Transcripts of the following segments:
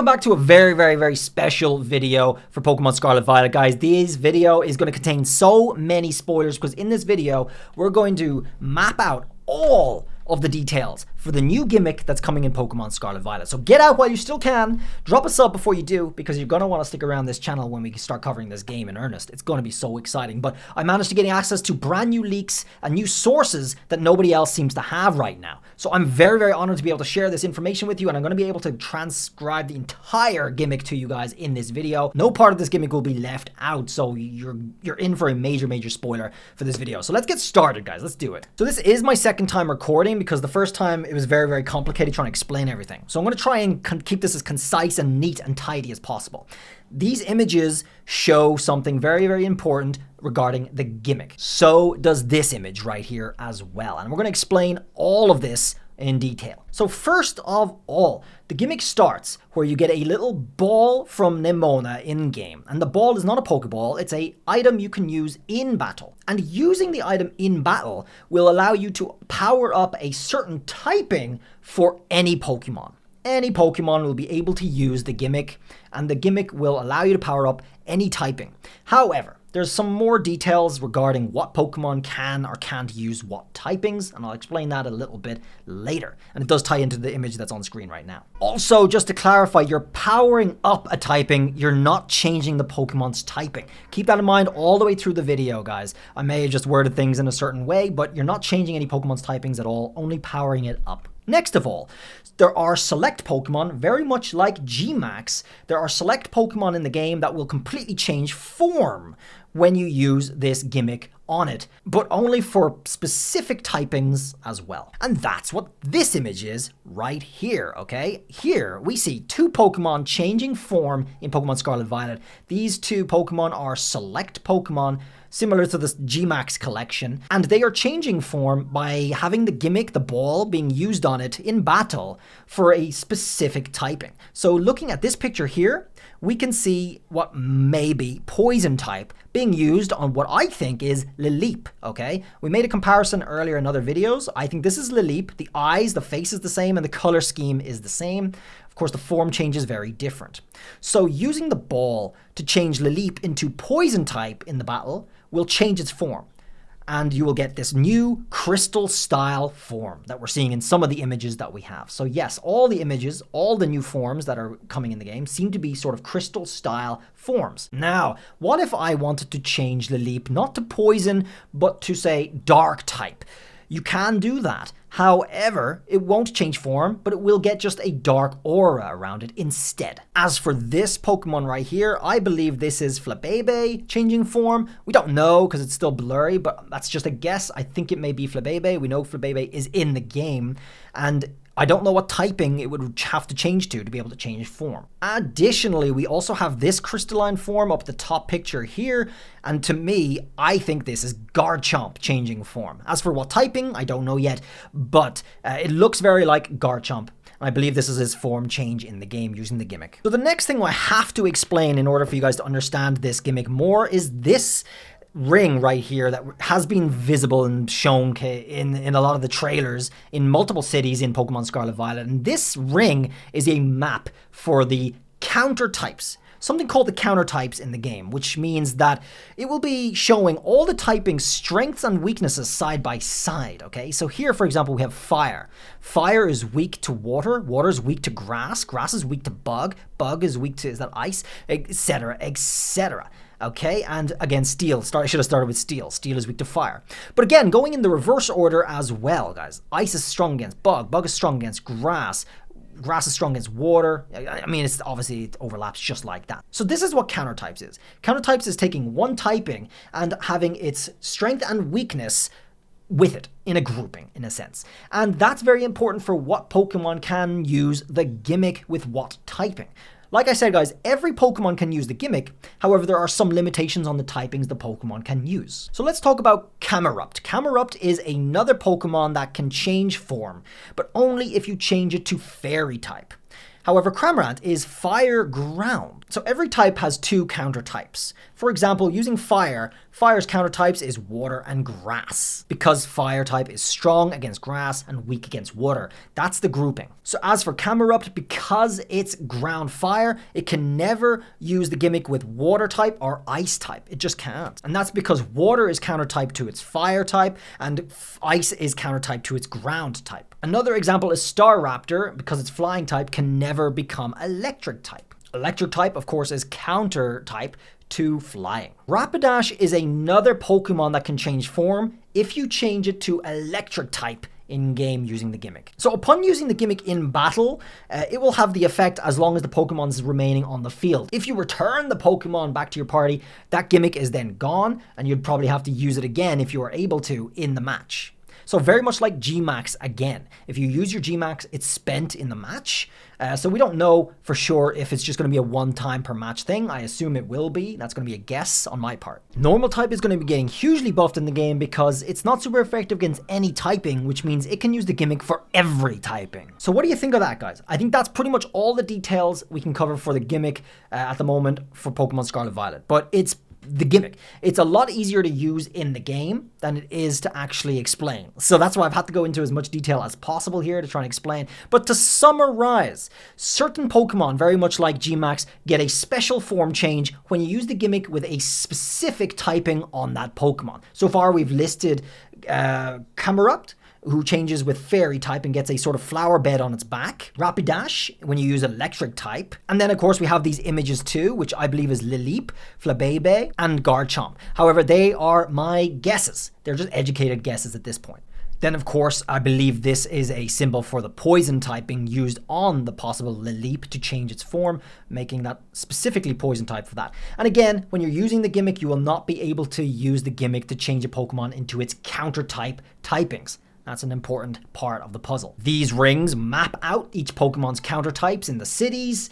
welcome back to a very special video for Pokemon Scarlet Violet, guys. This video is going to contain so many spoilers because in this video, we're going to map out all of the details for the new gimmick that's coming in Pokemon Scarlet Violet. So get out while you still can, drop a sub before you do, because you're going to want to stick around this channel when we start covering this game in earnest. It's going to be so exciting. But I managed to get access to brand new leaks and new sources that nobody else seems to have right now. So I'm very honored to be able to share this information with you, and I'm going to be able to transcribe the entire gimmick to you guys in this video. No part of this gimmick will be left out, so you're in for a major spoiler for this video. So let's get started, guys. Let's do it. So this is my second time recording because the first time it was very complicated trying to explain everything. So I'm going to try and keep this as concise and neat and tidy as possible. These images show something very important regarding the gimmick. So does this image right here as well. And we're going to explain all of this in detail. So first of all, the gimmick starts where you get a little ball from Nemona in-game. And the ball is not a Pokeball, it's an item you can use in battle. And using the item in battle will allow you to power up a certain typing for any Pokemon. Any Pokemon will be able to use the gimmick, and the gimmick will allow you to power up any typing. However, there's some more details regarding what Pokemon can or can't use what typings, and I'll explain that a little bit later. And it does tie into the image that's on screen right now. Also, just to clarify, you're powering up a typing, you're not changing the Pokemon's typing. Keep that in mind all the way through the video, guys. I may have just worded things in a certain way, but you're not changing any Pokemon's typings at all, only powering it up. Next of all, there are select Pokemon, very much like GIMMICK. There are select Pokemon in the game that will completely change form when you use this gimmick on it, but only for specific typings as well. And that's what this image is right here, okay? Here we see two Pokemon changing form in Pokemon Scarlet Violet. These two Pokemon are select Pokemon, similar to this GIMMICK collection, and they are changing form by having the gimmick, the ball, being used on it in battle for a specific typing. So looking at this picture here, we can see what may be poison type being used on what I think is Lileep, okay? We made a comparison earlier in other videos. I think this is Lileep. The eyes, the face is the same, and the color scheme is the same. Of course, the form change is very different. So using the ball to change Lileep into poison type in the battle will change its form. And you will get this new crystal style form that we're seeing in some of the images that we have. So yes, all the images, all the new forms that are coming in the game seem to be sort of crystal style forms. Now, what if I wanted to change Lileep not to poison, but to say dark type? You can do that. However, it won't change form, but it will get just a dark aura around it instead. As for this Pokemon right here, I believe this is Flabebe changing form. We don't know because it's still blurry, but that's just a guess. I think it may be Flabebe. We know Flabebe is in the game, and I don't know what typing it would have to change to be able to change form. Additionally, we also have this crystalline form up the top picture here, and to me, I think this is Garchomp changing form. As for what typing, I don't know yet, but it looks very like Garchomp. I believe this is his form change in the game using the gimmick. So the next thing I have to explain in order for you guys to understand this gimmick more is this ring right here that has been visible and shown in a lot of the trailers in multiple cities in Pokemon Scarlet Violet. And this ring is a map for the counter types. Something called the counter types in the game, which means that it will be showing all the typing strengths and weaknesses side by side, okay? So here, for example, we have fire. Fire is weak to water. Water is weak to grass. Grass is weak to bug. Bug is weak to, is that ice? Etc, etc. Okay, and again, steel. I should have started with steel. Steel is weak to fire. But again, going in the reverse order as well, guys. Ice is strong against bug. Bug is strong against grass. Grass is strong against water. I mean, it's obviously it overlaps just like that. So this is what counter types is. Counter types is taking one typing and having its strength and weakness with it in a grouping, in a sense. And that's very important for what Pokemon can use the gimmick with what typing. Like I said, guys, every Pokemon can use the gimmick. However, there are some limitations on the typings the Pokemon can use. So let's talk about Camerupt. Camerupt is another Pokemon that can change form, but only if you change it to Fairy type. However, Cramorant is fire ground. So every type has two counter types. For example, using fire, Fire's counter types is water and grass, because fire type is strong against grass and weak against water. That's the grouping. So as for Camerupt, because it's ground fire, it can never use the gimmick with water type or ice type. It just can't. And that's because water is counter type to its fire type and ice is counter type to its ground type. Another example is Staraptor, because its flying type can never become electric type. Electric type, of course, is counter type to flying. Rapidash is another Pokemon that can change form if you change it to electric type in-game using the gimmick. So upon using the gimmick in battle, it will have the effect as long as the Pokemon is remaining on the field. If you return the Pokemon back to your party, that gimmick is then gone, and you'd probably have to use it again if you are able to in the match. So very much like G-Max again. If you use your G-Max, it's spent in the match. So we don't know for sure if it's just going to be a one-time per match thing. I assume it will be. That's going to be a guess on my part. Normal type is going to be getting hugely buffed in the game because it's not super effective against any typing, which means it can use the gimmick for every typing. So what do you think of that, guys? I think that's pretty much all the details we can cover for the gimmick at the moment for Pokemon Scarlet Violet. But it's the gimmick. It's a lot easier to use in the game than it is to actually explain. So that's why I've had to go into as much detail as possible here to try and explain. But to summarize, certain Pokemon, very much like G-Max, get a special form change when you use the gimmick with a specific typing on that Pokemon. So far we've listed Camerupt, who changes with fairy type and gets a sort of flower bed on its back. Rapidash, when you use electric type. And then of course we have these images too, which I believe is Lileep, Flabébé, and Garchomp. However, they are my guesses. They're just educated guesses at this point. Then of course, I believe this is a symbol for the poison typing used on the possible Lileep to change its form, making that specifically poison type for that. And again, when you're using the gimmick, you will not be able to use the gimmick to change a Pokemon into its counter type typings. That's an important part of the puzzle. These rings map out each Pokemon's counter types in the cities,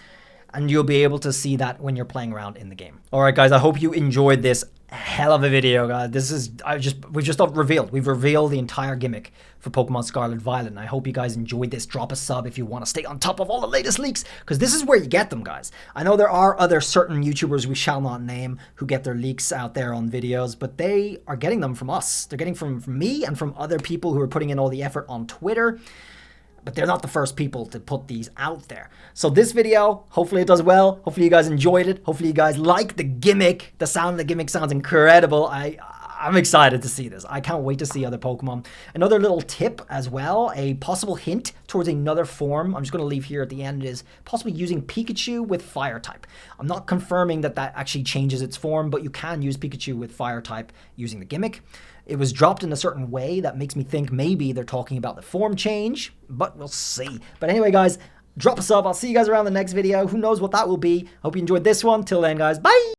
and you'll be able to see that when you're playing around in the game. All right, guys, I hope you enjoyed this hell of a video, guys. We've just revealed the entire gimmick for Pokemon Scarlet Violet, and I hope you guys enjoyed this. Drop a sub if you want to stay on top of all the latest leaks, because this is where you get them, guys. I know there are other certain YouTubers we shall not name who get their leaks out there on videos, but they are getting them from us. They're getting from me and from other people who are putting in all the effort on Twitter. But they're not the first people to put these out there. So this video, hopefully it does well. Hopefully you guys enjoyed it. Hopefully you guys like the gimmick. The sound of the gimmick sounds incredible. I'm excited to see this. I can't wait to see other Pokemon. Another little tip as well, a possible hint towards another form I'm just going to leave here at the end is possibly using Pikachu with Fire type. I'm not confirming that actually changes its form, but you can use Pikachu with Fire type using the gimmick. It was dropped in a certain way that makes me think maybe they're talking about the form change, but we'll see. But anyway, guys, drop a sub. I'll see you guys around the next video. Who knows what that will be. Hope you enjoyed this one. Till then, guys, bye!